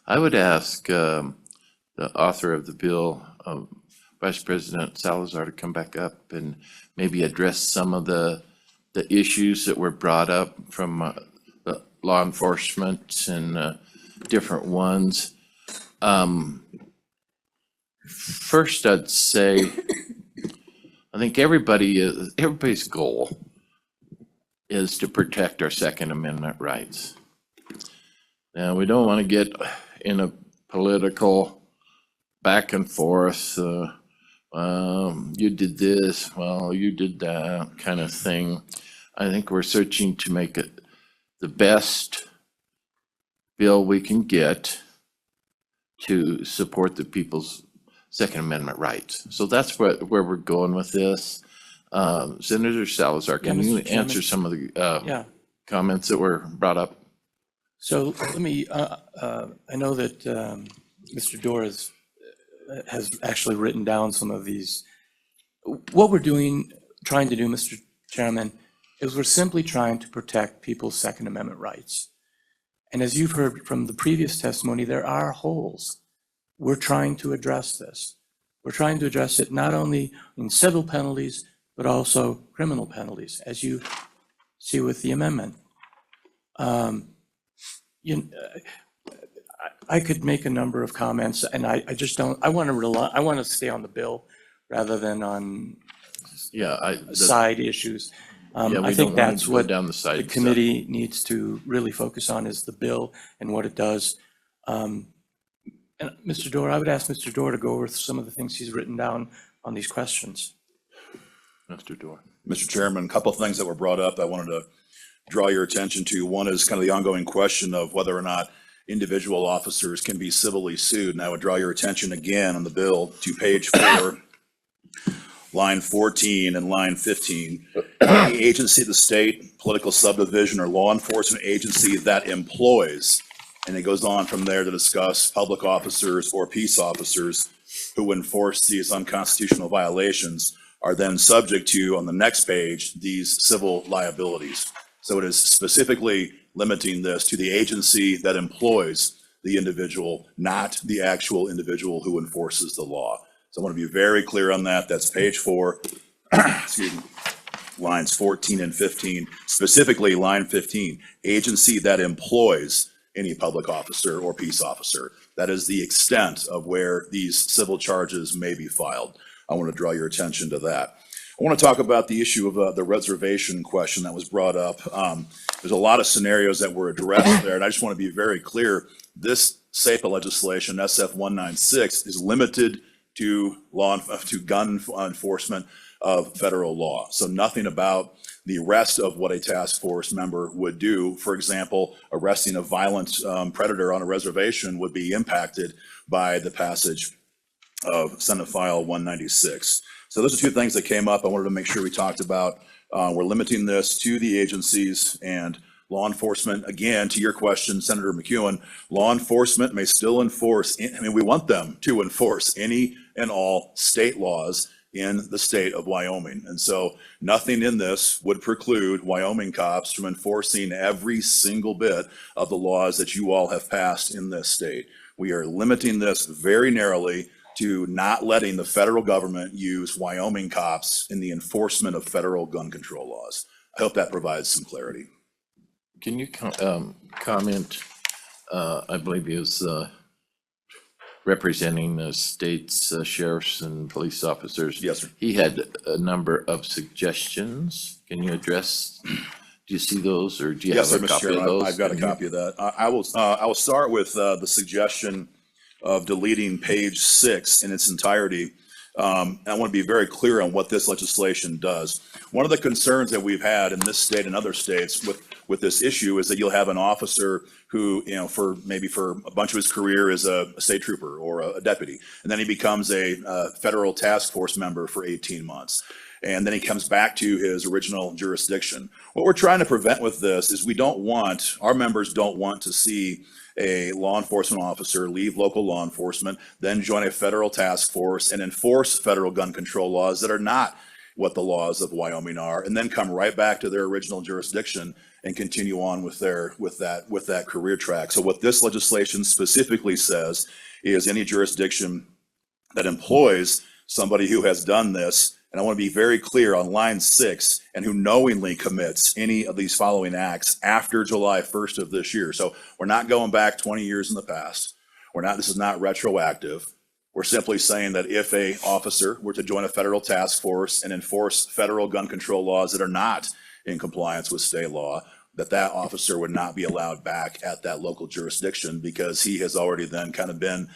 I would ask the author of the bill, Vice President Salazar, to come back up and maybe address some of the issues that were brought up from the law enforcement and different ones. First, I'd say I think everybody's goal is to protect our Second Amendment rights. Now, we don't want to get in a political back and forth, you did this, well, you did that kind of thing. I think we're searching to make it the best bill we can get to support the people's Second Amendment rights. So that's where we're going with this. Senator Salazar, can you answer some of the comments that were brought up? So let me, I know that Mr. Dorr has actually written down some of these. What we're trying to do, Mr. Chairman, is we're simply trying to protect people's Second Amendment rights. And as you've heard from the previous testimony, there are holes. We're trying to address this. We're trying to address it not only in civil penalties, but also criminal penalties, as you see with the amendment. I could make a number of comments, and I just don't. I want to stay on the bill rather than on side issues. I think that's what the committee needs to really focus on, is the bill and what it does. And Mr. Dorr, I would ask Mr. Dorr to go over some of the things he's written down on these questions. Mr. Dorr. Mr. Chairman, a couple of things that were brought up I wanted to draw your attention to. One is kind of the ongoing question of whether or not individual officers can be civilly sued. And I would draw your attention again on the bill to page 4, line 14 and line 15. Any agency of the state, political subdivision, or law enforcement agency that employs, and it goes on from there to discuss public officers or peace officers who enforce these unconstitutional violations, are then subject to, on the next page, these civil liabilities. So it is specifically limiting this to the agency that employs the individual, not the actual individual who enforces the law. So I want to be very clear on that. That's page 4, excuse me, lines 14 and 15, specifically line 15, agency that employs any public officer or peace officer. That is the extent of where these civil charges may be filed. I want to draw your attention to that. I want to talk about the issue of the reservation question that was brought up. There's a lot of scenarios that were addressed there, and I just want to be very clear. This SAPA legislation, SF-196, is limited to gun enforcement of federal law. So nothing about the rest of what a task force member would do. For example, arresting a violent predator on a reservation would be impacted by the passage of Senate File 196. So those are two things that came up I wanted to make sure we talked about. We're limiting this to the agencies and law enforcement. Again, to your question, Senator McEwen, law enforcement may still enforce, we want them to enforce any and all state laws in the state of Wyoming. And so nothing in this would preclude Wyoming cops from enforcing every single bit of the laws that you all have passed in this state. We are limiting this very narrowly to not letting the federal government use Wyoming cops in the enforcement of federal gun control laws. I hope that provides some clarity. Can you comment, I believe he was representing the state's sheriffs and police officers. Yes, sir. He had a number of suggestions. Can you address, do you see those, or do you have a copy of those? I've got a copy of that. I will start with the suggestion of deleting page 6 in its entirety. I want to be very clear on what this legislation does. One of the concerns that we've had in this state and other states with this issue is that you'll have an officer who, for a bunch of his career is a state trooper or a deputy, and then he becomes a federal task force member for 18 months. And then he comes back to his original jurisdiction. What we're trying to prevent with this is our members don't want to see a law enforcement officer leave local law enforcement, then join a federal task force and enforce federal gun control laws that are not what the laws of Wyoming are, and then come right back to their original jurisdiction and continue on with that career track. So what this legislation specifically says is any jurisdiction that employs somebody who has done this, and I want to be very clear on line 6, and who knowingly commits any of these following acts after July 1st of this year. So we're not going back 20 years in the past. This is not retroactive. We're simply saying that if a officer were to join a federal task force and enforce federal gun control laws that are not in compliance with state law, that officer would not be allowed back at that local jurisdiction, because he has already then kind of been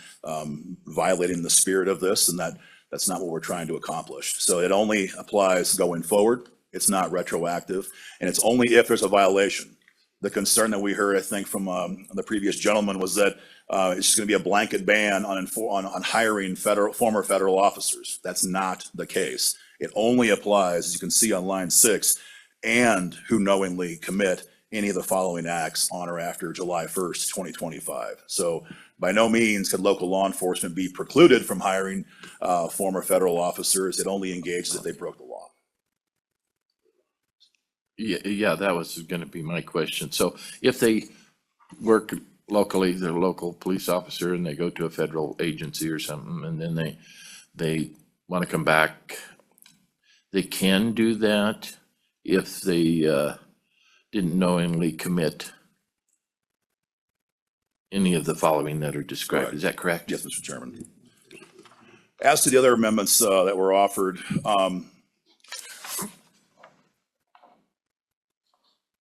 violating the spirit of this, and that's not what we're trying to accomplish. So it only applies going forward. It's not retroactive, and it's only if there's a violation. The concern that we heard, I think, from the previous gentleman was that it's just going to be a blanket ban on hiring former federal officers. That's not the case. It only applies, as you can see on line 6, and who knowingly commit any of the following acts on or after July 1st, 2025. So by no means could local law enforcement be precluded from hiring former federal officers. It only engages if they broke the law. Yeah, that was going to be my question. So if they work locally, they're a local police officer, and they go to a federal agency or something, and then they want to come back, they can do that if they didn't knowingly commit any of the following that are described. Correct. Is that correct? Yes, Mr. Chairman. As to the other amendments that were offered,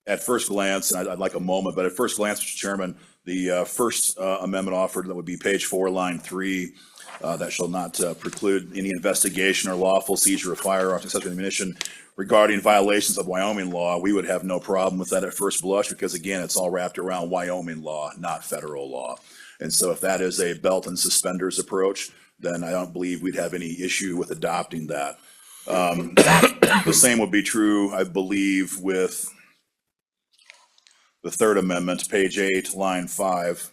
at first glance, and I'd like a moment, but at first glance, Mr. Chairman, the first amendment offered, that would be page 4, line 3, that shall not preclude any investigation or lawful seizure of firearms, accessory ammunition regarding violations of Wyoming law. We would have no problem with that at first blush, because again, it's all wrapped around Wyoming law, not federal law. And so if that is a belt and suspenders approach, then I don't believe we'd have any issue with adopting that. The same would be true, I believe, with the third amendment, page 8, line 5.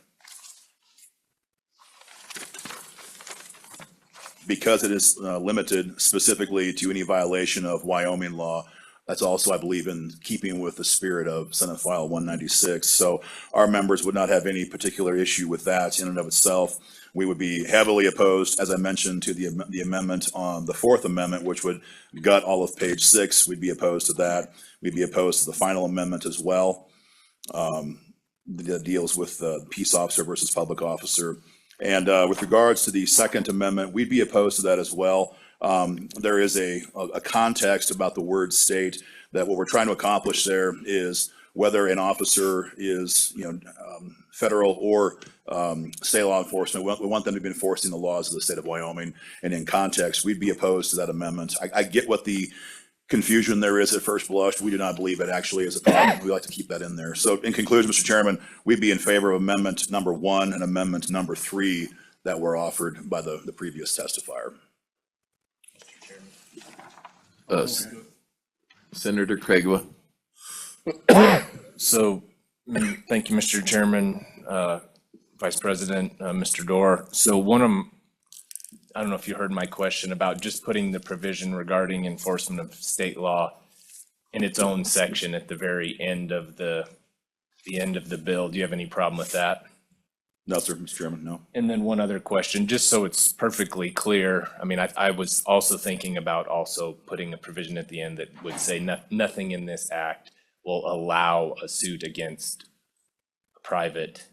Because it is limited specifically to any violation of Wyoming law, that's also, I believe, in keeping with the spirit of Senate File 196. So our members would not have any particular issue with that in and of itself. We would be heavily opposed, as I mentioned, to the amendment on the fourth amendment, which would gut all of page 6. We'd be opposed to that. We'd be opposed to the final amendment as well, that deals with peace officer versus public officer. And with regards to the second amendment, we'd be opposed to that as well. There is a context about the word state, that what we're trying to accomplish there is whether an officer is, federal or state law enforcement. We want them to be enforcing the laws of the state of Wyoming. And in context, we'd be opposed to that amendment. I get what the confusion there is at first blush. We do not believe it actually is a problem. We like to keep that in there. So in conclusion, Mr. Chairman, we'd be in favor of amendment number 1 and amendment number 3 that were offered by the previous testifier. Senator Craigwa. So, thank you, Mr. Chairman, Vice President, Mr. Dorr. So I don't know if you heard my question about just putting the provision regarding enforcement of state law in its own section at the very end of the bill. Do you have any problem with that? No, sir, Mr. Chairman, no. And then one other question, just so it's perfectly clear. I mean, I was also thinking about also putting a provision at the end that would say nothing in this act will allow a suit against a private